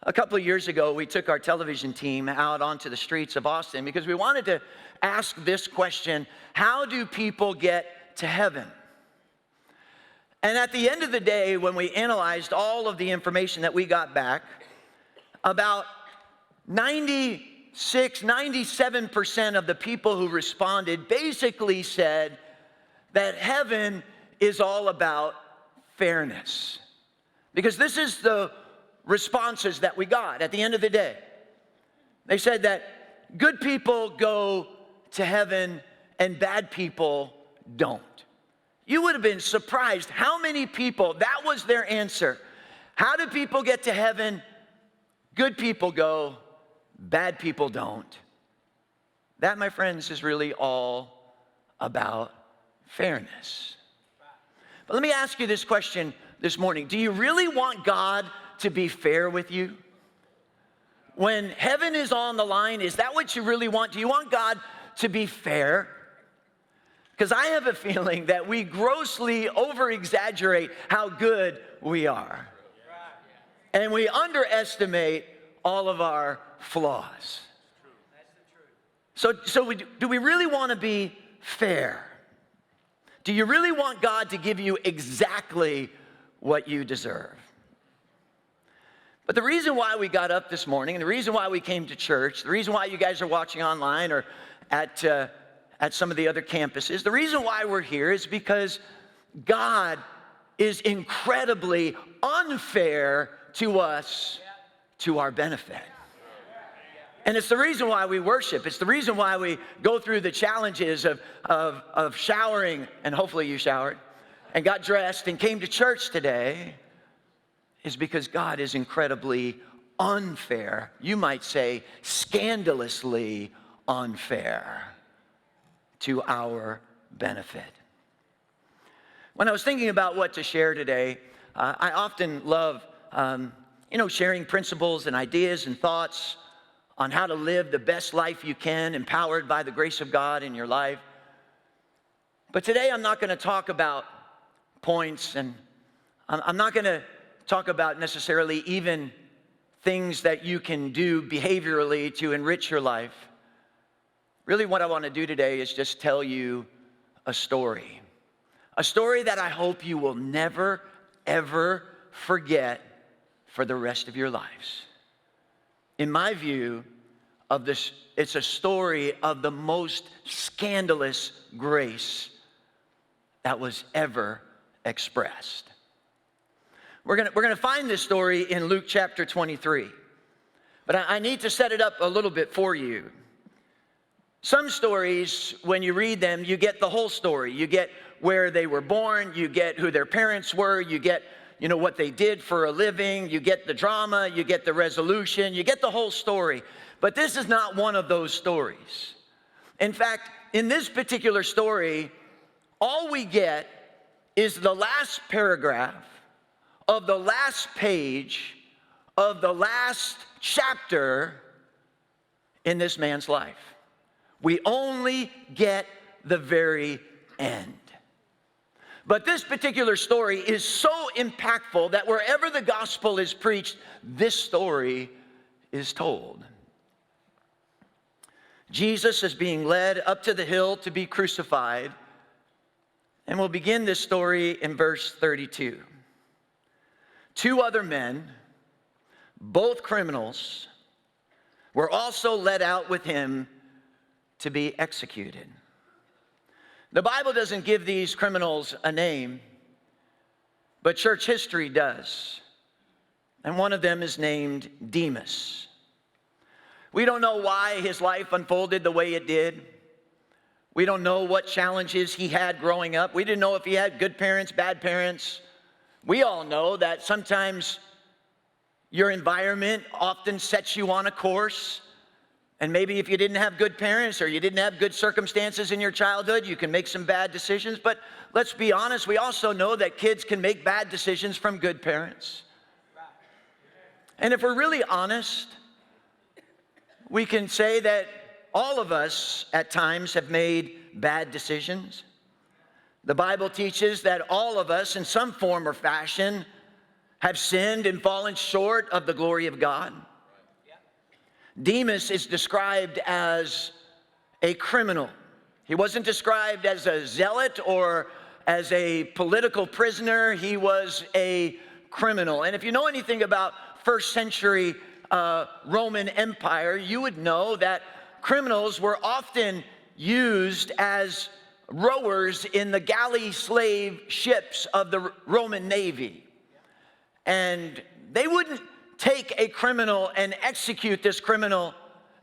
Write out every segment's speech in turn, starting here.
A couple of years ago, we took our television team out onto the streets of Austin because we wanted to ask this question: how do people get to heaven? And at the end of the day, when we analyzed all of the information that we got back, about 97% of the people who responded basically said that heaven is all about fairness. Because this is the responses that we got at the end of the day. They said that good people go to heaven and bad people don't. You would have been surprised how many people, that was their answer. How do people get to heaven? Good people go, bad people don't. That, my friends, is really all about fairness. But let me ask you this question this morning. Do you really want God to be fair with you? When heaven is on the line, is that what you really want? Do you want God to be fair? Because I have a feeling that we grossly over-exaggerate how good we are. And we underestimate all of our flaws. So do we really want to be fair? Do you really want God to give you exactly what you deserve? But the reason why we got up this morning, and the reason why we came to church, the reason why you guys are watching online or at some of the other campuses, the reason why we're here is because God is incredibly unfair to us, to our benefit. And it's the reason why we worship. It's the reason why we go through the challenges of showering, and hopefully you showered, and got dressed and came to church today, is because God is incredibly unfair. You might say scandalously unfair to our benefit. When I was thinking about what to share today, I often love sharing principles and ideas and thoughts on how to live the best life you can, empowered by the grace of God in your life. But today I'm not going to talk about points, and I'm not going to talk about necessarily even things that you can do behaviorally to enrich your life. Really what I want to do today is just tell you a story. A story that I hope you will never, ever forget for the rest of your lives. In my view of this, it's a story of the most scandalous grace that was ever expressed. We're gonna find this story in Luke chapter 23. But I need to set it up a little bit for you. Some stories, when you read them, you get the whole story. You get where they were born, you get who their parents were, you get what they did for a living, you get the drama, you get the resolution, you get the whole story. But this is not one of those stories. In fact, in this particular story, all we get is the last paragraph of the last page of the last chapter in this man's life. We only get the very end. But this particular story is so impactful that wherever the gospel is preached, this story is told. Jesus is being led up to the hill to be crucified, and we'll begin this story in verse 32. Two other men, both criminals, were also led out with him to be executed. The Bible doesn't give these criminals a name, but church history does. And one of them is named Demas. We don't know why his life unfolded the way it did. We don't know what challenges he had growing up. We didn't know if he had good parents, bad parents. We all know that sometimes your environment often sets you on a course. And maybe if you didn't have good parents or you didn't have good circumstances in your childhood, you can make some bad decisions. But let's be honest, we also know that kids can make bad decisions from good parents. And if we're really honest, we can say that all of us at times have made bad decisions. The Bible teaches that all of us in some form or fashion have sinned and fallen short of the glory of God. Demas is described as a criminal. He wasn't described as a zealot or as a political prisoner. He was a criminal. And if you know anything about first century Roman Empire, you would know that criminals were often used as rowers in the galley slave ships of the Roman Navy. And they wouldn't take a criminal and execute this criminal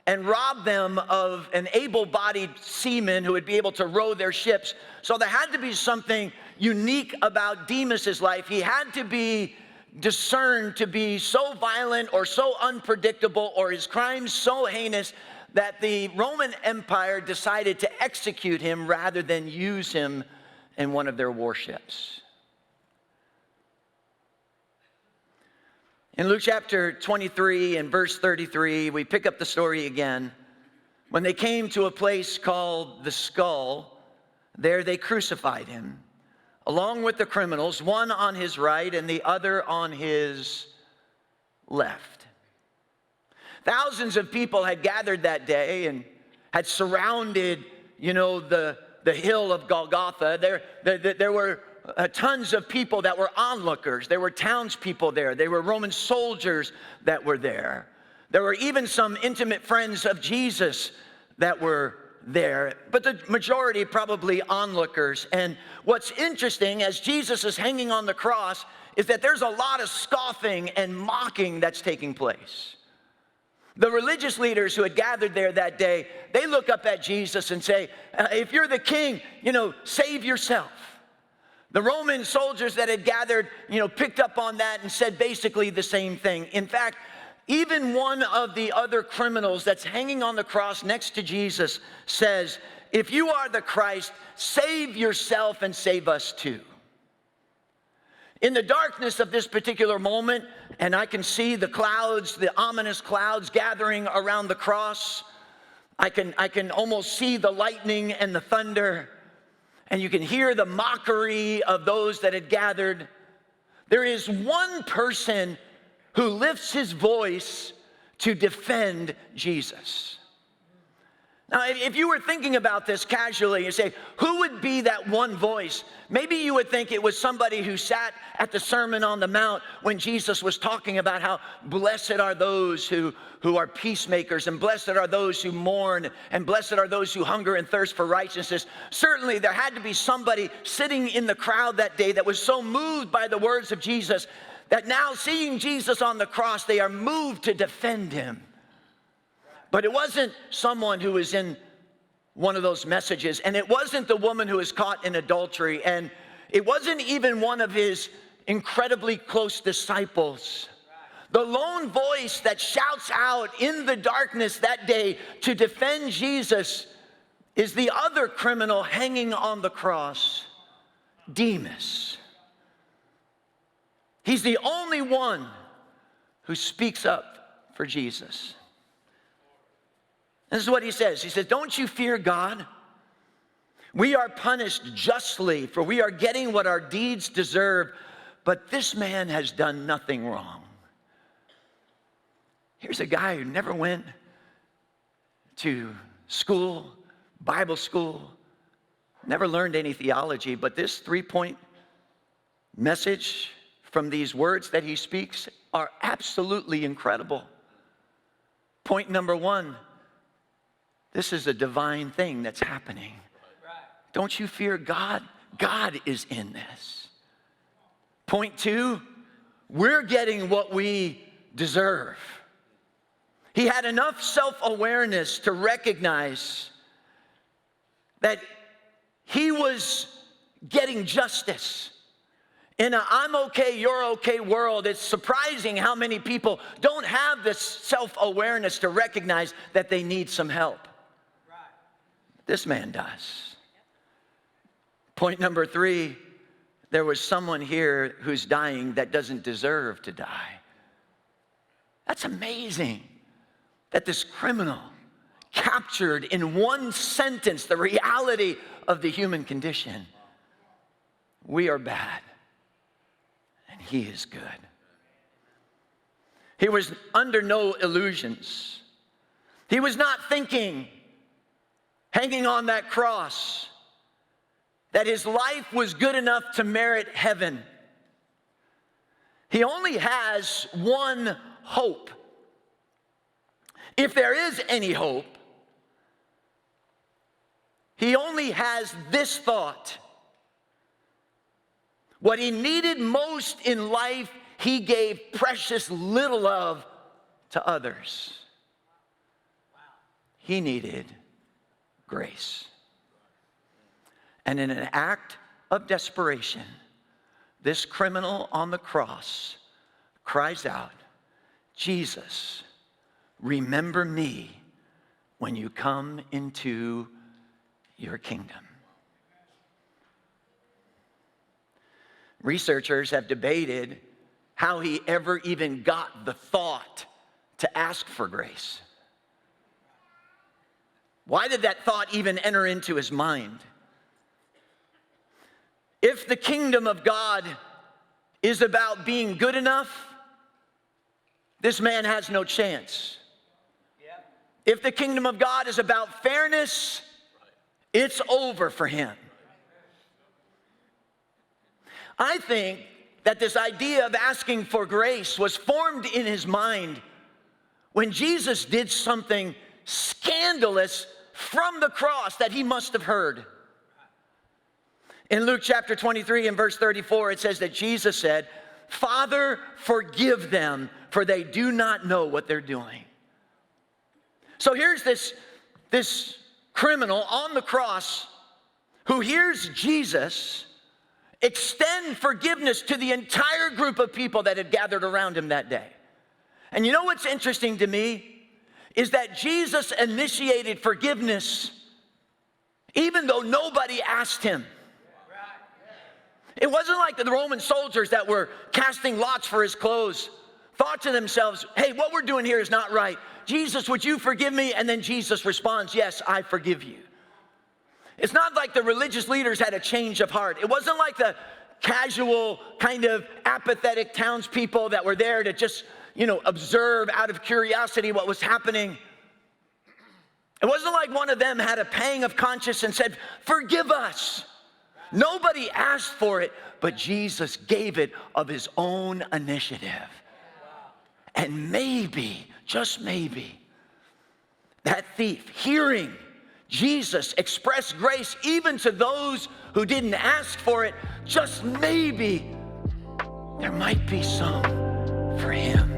and rob them of an able-bodied seaman who would be able to row their ships. So there had to be something unique about Demas's life. He had to be discerned to be so violent or so unpredictable, or his crimes so heinous, that the Roman Empire decided to execute him rather than use him in one of their warships. In Luke chapter 23 and verse 33, we pick up the story again. When they came to a place called the Skull, there they crucified him, along with the criminals, one on his right and the other on his left. Thousands of people had gathered that day and had surrounded, the hill of Golgotha. There were tons of people that were onlookers. There were townspeople there. There were Roman soldiers that were there. There were even some intimate friends of Jesus that were there, but the majority probably onlookers. And what's interesting, as Jesus is hanging on the cross, is that there's a lot of scoffing and mocking that's taking place. The religious leaders who had gathered there that day, they look up at Jesus and say, if you're the king, save yourself. The Roman soldiers that had gathered, picked up on that and said basically the same thing. In fact, even one of the other criminals that's hanging on the cross next to Jesus says, if you are the Christ, save yourself and save us too. In the darkness of this particular moment, and I can see the clouds, the ominous clouds gathering around the cross, I can almost see the lightning and the thunder, and you can hear the mockery of those that had gathered. There is one person who lifts his voice to defend Jesus. Now, if you were thinking about this casually, you say, who would be that one voice? Maybe you would think it was somebody who sat at the Sermon on the Mount when Jesus was talking about how blessed are those who are peacemakers, and blessed are those who mourn, and blessed are those who hunger and thirst for righteousness. Certainly, there had to be somebody sitting in the crowd that day that was so moved by the words of Jesus that now, seeing Jesus on the cross, they are moved to defend him. But it wasn't someone who was in one of those messages, and it wasn't the woman who was caught in adultery, and it wasn't even one of his incredibly close disciples. The lone voice that shouts out in the darkness that day to defend Jesus is the other criminal hanging on the cross, Demas. He's the only one who speaks up for Jesus. This is what he says. He says, don't you fear God? We are punished justly, for we are getting what our deeds deserve, but this man has done nothing wrong. Here's a guy who never went to school, Bible school, never learned any theology, but this 3-point message from these words that he speaks are absolutely incredible. Point number 1, this is a divine thing that's happening. Don't you fear God? God is in this. Point 2, we're getting what we deserve. He had enough self-awareness to recognize that he was getting justice. In a I'm okay, you're okay world, it's surprising how many people don't have this self-awareness to recognize that they need some help. This man does. Point number 3, there was someone here who's dying that doesn't deserve to die. That's amazing that this criminal captured in one sentence the reality of the human condition. We are bad, and he is good. He was under no illusions. He was not thinking, hanging on that cross, that his life was good enough to merit heaven. He only has one hope. If there is any hope, he only has this thought. What he needed most in life, he gave precious little of to others. He needed grace. And in an act of desperation, this criminal on the cross cries out, Jesus, remember me when you come into your kingdom. Researchers have debated how he ever even got the thought to ask for grace. Why did that thought even enter into his mind? If the kingdom of God is about being good enough, this man has no chance. If the kingdom of God is about fairness, it's over for him. I think that this idea of asking for grace was formed in his mind when Jesus did something scandalous from the cross that he must have heard. In Luke chapter 23 and verse 34, it says that Jesus said, Father, forgive them, for they do not know what they're doing. So here's this criminal on the cross who hears Jesus extend forgiveness to the entire group of people that had gathered around him that day. And you know what's interesting to me is that Jesus initiated forgiveness even though nobody asked him. It wasn't like the Roman soldiers that were casting lots for his clothes thought to themselves, hey, what we're doing here is not right. Jesus, would you forgive me? And then Jesus responds, yes, I forgive you. It's not like the religious leaders had a change of heart. It wasn't like the casual, kind of apathetic townspeople that were there to just, observe out of curiosity what was happening. It wasn't like one of them had a pang of conscience and said, forgive us. Nobody asked for it, but Jesus gave it of his own initiative. And maybe, just maybe, that thief, hearing Jesus express grace even to those who didn't ask for it, just maybe there might be some for him.